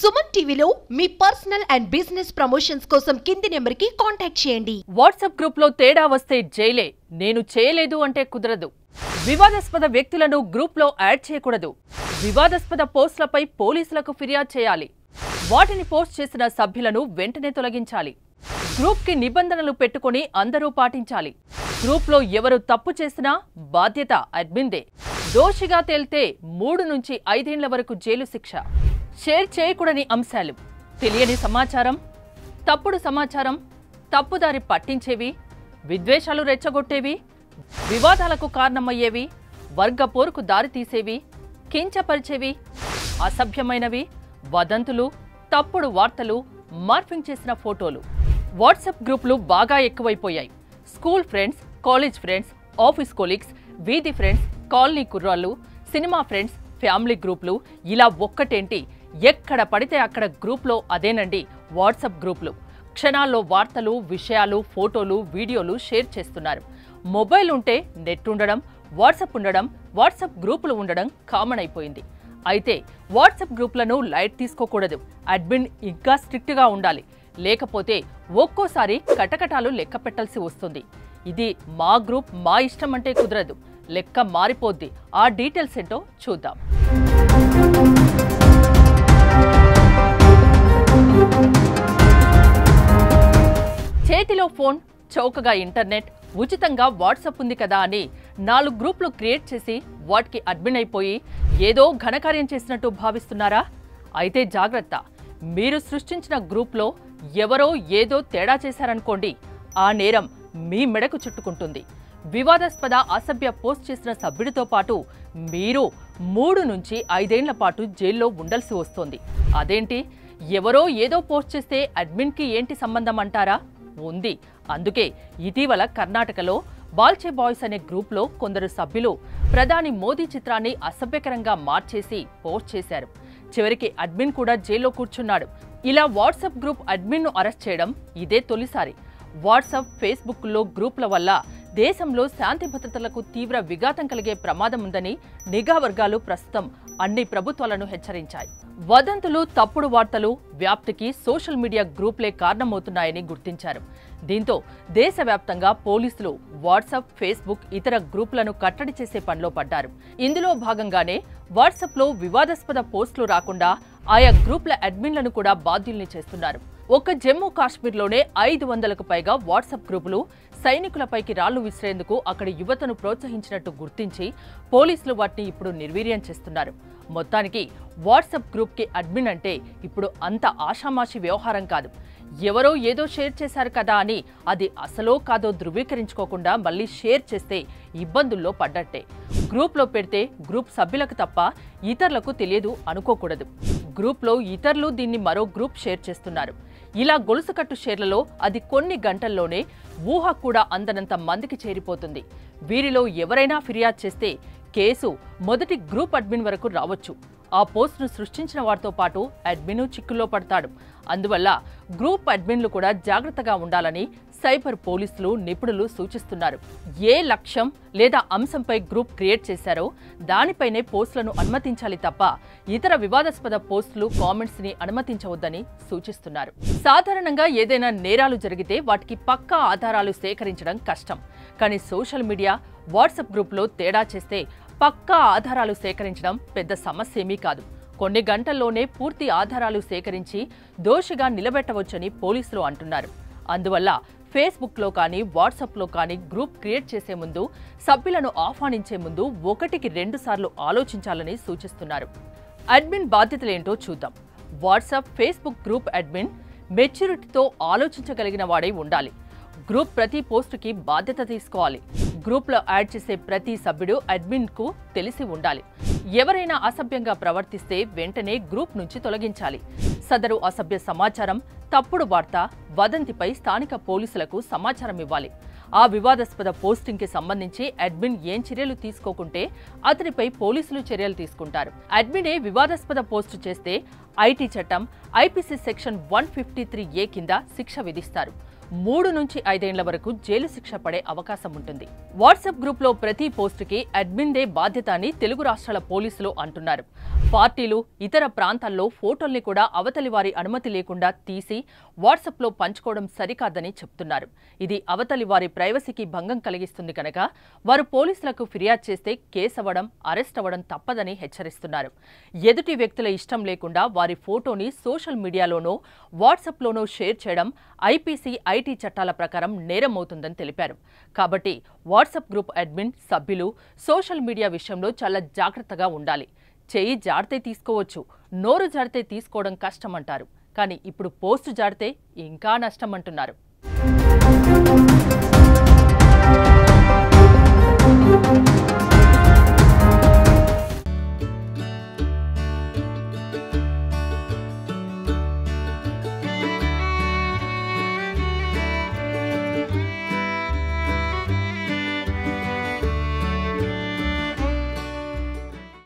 సుమన్ టీవీలో మీ personal and business promotions కోసం కింది నెంబర్కి కాంటాక్ట్ చేయండి. వాట్సాప్ గ్రూప్లో తేడా వస్తే జైలే. నేను చేయలేదు అంటే కుదరదు. వివాదాస్పద వ్యక్తులను గ్రూప్లో యాడ్ చేయకూడదు. వివాదాస్పద పోస్టులపై పోలీసులకు ఫిర్యాదు చేయాలి. వాటిని పోస్ట్ చేసిన సభ్యులను వెంటనే తొలగించాలి. గ్రూప్కి నిబంధనలు పెట్టుకొని అందరూ పాటించాలి. గ్రూప్లో ఎవరు తప్పు చేసినా బాధ్యత అడ్మిన్దే. దోషిగా తేలితే 3 నుంచి 5 ఏళ్ల వరకు జైలు శిక్ష. షేర్ చేయకూడని అంశాలు: తెలియని సమాచారం, తప్పుడు సమాచారం, తప్పుదారి పట్టించేవి, విద్వేషాలు రెచ్చగొట్టేవి, వివాదాలకు కారణమయ్యేవి, వర్గ పోరుకు దారితీసేవి, కించపరిచేవి, అసభ్యమైనవి, వదంతులు, తప్పుడు వార్తలు, మార్ఫింగ్ చేసిన ఫోటోలు. వాట్సాప్ గ్రూపులు బాగా ఎక్కువైపోయాయి. School friends, college friends, office colleagues, వీధి ఫ్రెండ్స్, కాలనీ కుర్రాళ్ళు, సినిమా ఫ్రెండ్స్, ఫ్యామిలీ గ్రూపులు, ఇలా ఒక్కటేంటి, ఎక్కడ పడితే అక్కడ గ్రూప్లో అదేనండి వాట్సాప్ గ్రూపులు. క్షణాల్లో వార్తలు, విషయాలు, ఫోటోలు, వీడియోలు షేర్ చేస్తున్నారు. మొబైల్ ఉంటే నెట్ ఉండడం, వాట్సాప్ ఉండడం, వాట్సాప్ గ్రూపులు ఉండడం కామన్ అయిపోయింది. అయితే వాట్సాప్ గ్రూపులను లైట్ తీసుకోకూడదు. అడ్మిన్ ఇంకా స్ట్రిక్ట్గా ఉండాలి. లేకపోతే ఒక్కోసారి కటకటాలు లెక్క పెట్టాల్సి వస్తుంది. ఇది మా గ్రూప్, మా ఇష్టం అంటే కుదరదు. లెక్క మారిపోద్ది. ఆ డీటెయిల్స్ ఏంటో చూద్దాం. చేతిలో ఫోన్, చౌకగా ఇంటర్నెట్, ఉచితంగా వాట్సాప్ ఉంది కదా అని 4 గ్రూపులు క్రియేట్ చేసి వాటికి అడ్మిన్ అయిపోయి ఏదో ఘనకార్యం చేసినట్టు భావిస్తున్నారా? అయితే జాగ్రత్త. మీరు సృష్టించిన గ్రూప్లో ఎవరో ఏదో తేడా చేశారనుకోండి, ఆ నేరం మీ మెడకు చుట్టుకుంటుంది. వివాదాస్పద అసభ్య పోస్ట్ చేసిన సభ్యుడితో పాటు మీరు 3 నుంచి 5 ఏళ్ల పాటు జైల్లో ఉండాల్సి వస్తోంది. అదేంటి, ఎవరో ఏదో పోస్ట్ చేస్తే అడ్మిన్కి ఏంటి సంబంధం అంటారా? ఉంది. అందుకే ఇటీవల కర్ణాటకలో బాల్చే బాయ్స్ అనే గ్రూప్లో కొందరు సభ్యులు ప్రధాని మోదీ చిత్రాన్ని అసభ్యకరంగా మార్చేసి పోస్ట్ చేశారు. చివరికి అడ్మిన్ కూడా జైల్లో కూర్చున్నాడు. ఇలా వాట్సాప్ గ్రూప్ అడ్మిన్ను అరెస్ట్ చేయడం ఇదే తొలిసారి. వాట్సాప్, ఫేస్బుక్లో గ్రూపుల వల్ల దేశంలో శాంతి భద్రతలకు తీవ్ర విఘాతం కలిగే ప్రమాదం ఉందని నిఘా వర్గాలు ప్రస్తుతం అన్ని ప్రభుత్వాలను హెచ్చరించాయి. వదంతులు, తప్పుడు వార్తలు వ్యాప్తికి సోషల్ మీడియా గ్రూపులే కారణమవుతున్నాయని గుర్తించారు. దీంతో దేశవ్యాప్తంగా పోలీసులు వాట్సాప్, ఫేస్బుక్, ఇతర గ్రూపులను కట్టడి చేసే పనిలో పడ్డారు. ఇందులో భాగంగానే వాట్సాప్లో వివాదాస్పద పోస్టులు రాకుండా ఆయా గ్రూపుల అడ్మిన్లను కూడా బాధ్యుల్ని చేస్తున్నారు. ఒక్క జమ్మూ కాశ్మీర్లోనే 500కు పైగా వాట్సాప్ గ్రూపులు సైనికులపైకి రాళ్లు విసిరేందుకు అక్కడి యువతను ప్రోత్సహించినట్టు గుర్తించి పోలీసులు వాటిని ఇప్పుడు నిర్వీర్యం చేస్తున్నారు. మొత్తానికి వాట్సాప్ గ్రూప్కి అడ్మిన్ అంటే ఇప్పుడు అంత ఆషామాషి వ్యవహారం కాదు. ఎవరో ఏదో షేర్ చేశారు కదా అని అది అసలో కాదో ధృవీకరించుకోకుండా మళ్ళీ షేర్ చేస్తే ఇబ్బందుల్లో పడ్డట్టే. గ్రూప్లో పెడితే గ్రూప్ సభ్యులకు తప్ప ఇతరులకు తెలియదు అనుకోకూడదు. గ్రూప్లో ఇతరులు దీన్ని మరో గ్రూప్ షేర్ చేస్తున్నారు. ఇలా గొలుసుకట్టు షేర్లలో అది కొన్ని గంటల్లోనే ఊహ కూడా అందనంత మందికి చేరిపోతుంది. వీరిలో ఎవరైనా ఫిర్యాదు చేస్తే కేసు మొదటి గ్రూప్ అడ్మిన్ వరకు రావచ్చు. ఆ పోస్టును సృష్టించిన వారితో పాటు అడ్మిన్ చిక్కుల్లో పడతాడు. అందువల్ల గ్రూప్ అడ్మిన్లు కూడా జాగ్రత్తగా ఉండాలని సైబర్ పోలీసులు, నిపుణులు సూచిస్తున్నారు. ఏ లక్ష్యం లేదా అంశంపై గ్రూప్ క్రియేట్ చేశారో దానిపైనే పోస్టులను అనుమతించాలి తప్ప ఇతర వివాదాస్పద పోస్టులు, కామెంట్స్ ని అనుమతించవద్దని సూచిస్తున్నారు. సాధారణంగా ఏదైనా నేరాలు జరిగితే వాటికి పక్కా ఆధారాలు సేకరించడం కష్టం. కానీ సోషల్ మీడియా, వాట్సాప్ గ్రూప్లో తేడా చేస్తే పక్కా ఆధారాలు సేకరించడం పెద్ద సమస్య ఏమీ కాదు. కొన్ని గంటల్లోనే పూర్తి ఆధారాలు సేకరించి దోషిగా నిలబెట్టవచ్చని పోలీసులు అంటున్నారు. అందువల్ల ఫేస్బుక్లో కానీ, వాట్సాప్లో కానీ గ్రూప్ క్రియేట్ చేసే ముందు, సభ్యులను ఆహ్వానించే ముందు 1కి 2 సార్లు ఆలోచించాలని సూచిస్తున్నారు. అడ్మిన్ బాధ్యతలేంటో చూద్దాం. వాట్సాప్, ఫేస్బుక్ గ్రూప్ అడ్మిన్ మెచ్యూరిటీతో ఆలోచించగలిగిన వాడై ఉండాలి. గ్రూప్ ప్రతి పోస్టుకి బాధ్యత తీసుకోవాలి. గ్రూప్లో యాడ్ చేసే ప్రతి సభ్యుడు అడ్మిన్కు తెలిసి ఉండాలి. ఎవరైనా అసభ్యంగా ప్రవర్తిస్తే వెంటనే గ్రూప్ నుంచి తొలగించాలి. సదరు అసభ్య సమాచారం, తప్పుడు వార్త, వదంతిపై స్థానిక పోలీసులకు సమాచారం ఇవ్వాలి. ఆ వివాదాస్పద పోస్టింగ్కి సంబంధించి అడ్మిన్ ఏం చర్యలు తీసుకోకుంటే అతనిపై పోలీసులు చర్యలు తీసుకుంటారు. అడ్మినే వివాదాస్పద పోస్టు చేస్తే ఐటీ చట్టం, ఐపీసీ సెక్షన్ 153A కింద శిక్ష విధిస్తారు. 3 నుంచి 5 ఏళ్ల వరకు జైలు శిక్ష పడే అవకాశం ఉంటుంది. వాట్సాప్ గ్రూప్లో ప్రతి పోస్టుకి అడ్మిన్దే బాధ్యత అని తెలుగు రాష్ట్రాల పోలీసులు అంటున్నారు. పార్టీలు, ఇతర ప్రాంతాల్లో ఫోటోల్ని కూడా అవతలి వారి అనుమతి లేకుండా తీసి వాట్సాప్లో పంచుకోవడం సరికాదని చెప్తున్నారు. ఇది అవతలి వారి ప్రైవసీకి భంగం కలిగిస్తుంది కనుక వారు పోలీసులకు ఫిర్యాదు చేస్తే కేసు అవ్వడం, అరెస్ట్ అవ్వడం తప్పదని హెచ్చరిస్తున్నారు. ఎదుటి వ్యక్తుల ఇష్టం లేకుండా వారి ఫోటోని సోషల్ మీడియాలోనో వాట్సాప్లోనో షేర్ చేయడం ఐపీసీ, ఐటీ చట్టాల ప్రకారం నేరమవుతుందని తెలిపారు. కాబట్టి వాట్సాప్ గ్రూప్ అడ్మిన్, సభ్యులు సోషల్ మీడియా విషయంలో చాలా జాగ్రత్తగా ఉండాలి. చెయ్యి జాడితే తీసుకోవచ్చు, నోరు జాడితే తీసుకోవడం కష్టమంటారు. కానీ ఇప్పుడు పోస్టు జాడితే ఇంకా నష్టమంటున్నారు.